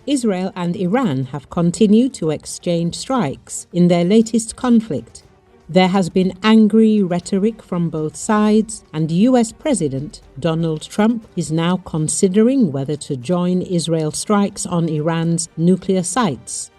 Israel and Iran have continued to exchange strikes in their latest conflict. There has been angry rhetoric from both sides, and US President Donald Trump is now considering whether to join Israel's strikes on Iran's nuclear sites.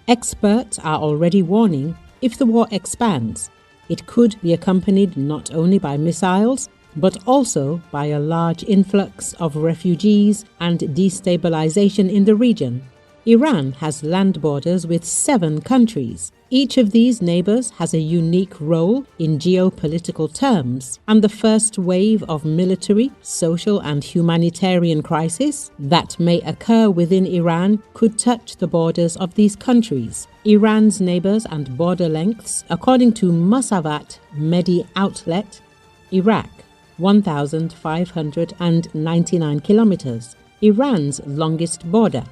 Experts are already warning if the war expands, it could be accompanied not only by missiles, but also by a large influx of refugees and destabilization in the region. Iran has land borders with 7 countries. Each of these neighbors has a unique role in geopolitical terms, and the first wave of military, social, and humanitarian crisis that may occur within Iran could touch the borders of these countries. Iran's neighbors and border lengths, according to Musavat medi outlet, Iraq, 1,599 kilometers, Iran's longest border.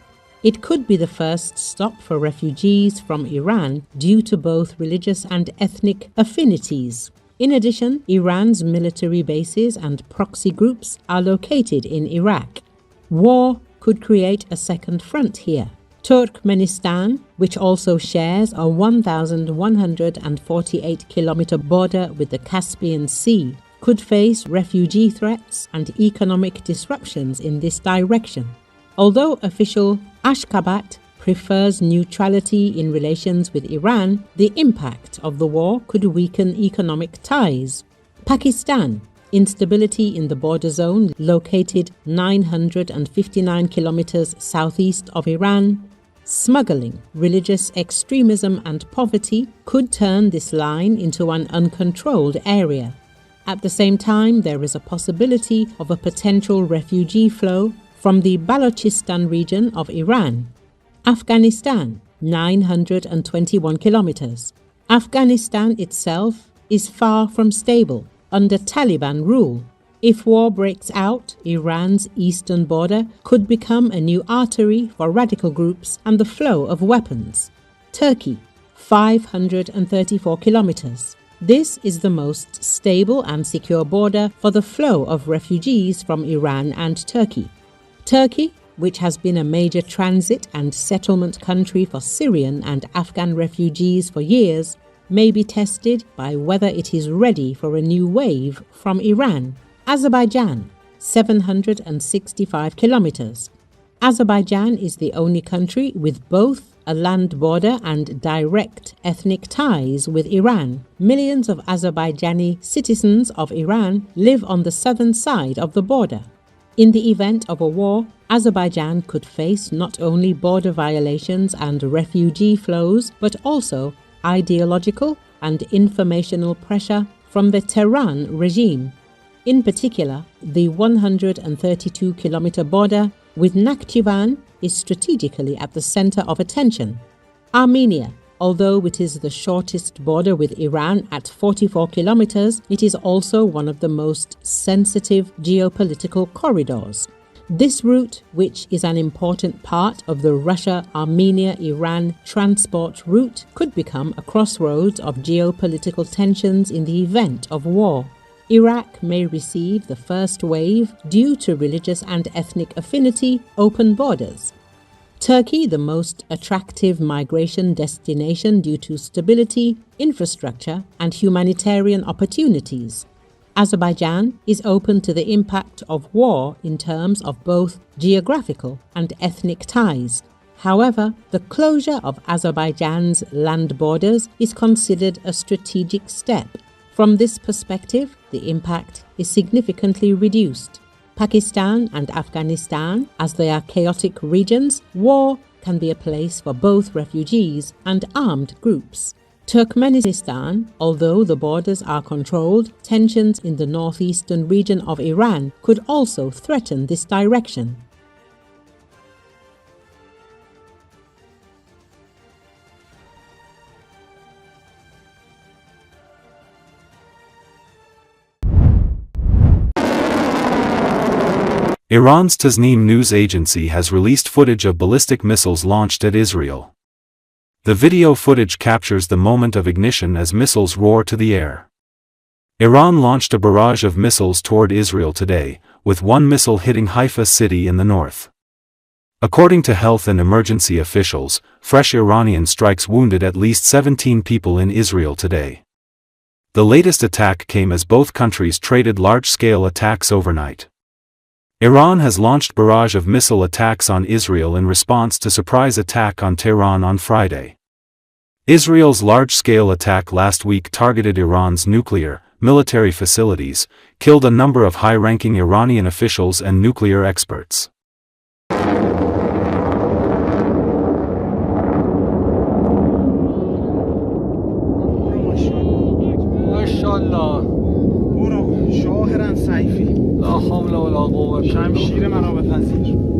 It could be the first stop for refugees from Iran due to both religious and ethnic affinities. In addition, Iran's military bases and proxy groups are located in Iraq. War could create a second front here. Turkmenistan, which also shares a 1,148-kilometer border with the Caspian Sea, could face refugee threats and economic disruptions in this direction. Although official Ashgabat prefers neutrality in relations with Iran, the impact of the war could weaken economic ties. Pakistan, instability in the border zone located 959 kilometers southeast of Iran. Smuggling, religious extremism and poverty could turn this line into an uncontrolled area. At the same time, there is a possibility of a potential refugee flow from the Balochistan region of Iran. Afghanistan, 921 kilometers. Afghanistan itself is far from stable under Taliban rule. If war breaks out, Iran's eastern border could become a new artery for radical groups and the flow of weapons. Turkey, 534 kilometers. This is the most stable and secure border for the flow of refugees from Iran and Turkey. Turkey, which has been a major transit and settlement country for Syrian and Afghan refugees for years, may be tested by whether it is ready for a new wave from Iran. Azerbaijan, 765 kilometers. Azerbaijan is the only country with both a land border and direct ethnic ties with Iran. Millions of Azerbaijani citizens of Iran live on the southern side of the border. In the event of a war, Azerbaijan could face not only border violations and refugee flows, but also ideological and informational pressure from the Tehran regime. In particular, the 132-kilometer border with Nakhchivan is strategically at the center of attention. Armenia, although it is the shortest border with Iran at 44 kilometers, it is also one of the most sensitive geopolitical corridors. This route, which is an important part of the Russia-Armenia-Iran transport route, could become a crossroads of geopolitical tensions in the event of war. Iraq may receive the first wave due to religious and ethnic affinity, open borders. Turkey, the most attractive migration destination due to stability, infrastructure, and humanitarian opportunities. Azerbaijan is open to the impact of war in terms of both geographical and ethnic ties. However, the closure of Azerbaijan's land borders is considered a strategic step. From this perspective, the impact is significantly reduced. Pakistan and Afghanistan, as they are chaotic regions, war can be a place for both refugees and armed groups. Turkmenistan, although the borders are controlled, tensions in the northeastern region of Iran could also threaten this direction. Iran's Tasnim news agency has released footage of ballistic missiles launched at Israel. The video footage captures the moment of ignition as missiles roar to the air. Iran launched a barrage of missiles toward Israel today, with one missile hitting Haifa city in the north. According to health and emergency officials, fresh Iranian strikes wounded at least 17 people in Israel today. The latest attack came as both countries traded large-scale attacks overnight. Iran has launched barrage of missile attacks on Israel in response to surprise attack on Tehran on Friday. Israel's large-scale attack last week targeted Iran's nuclear, military facilities, killed a number of high-ranking Iranian officials and nuclear experts. برو شاهرن سیفی لا حول ولا قوة شمشیر مرا بپذیر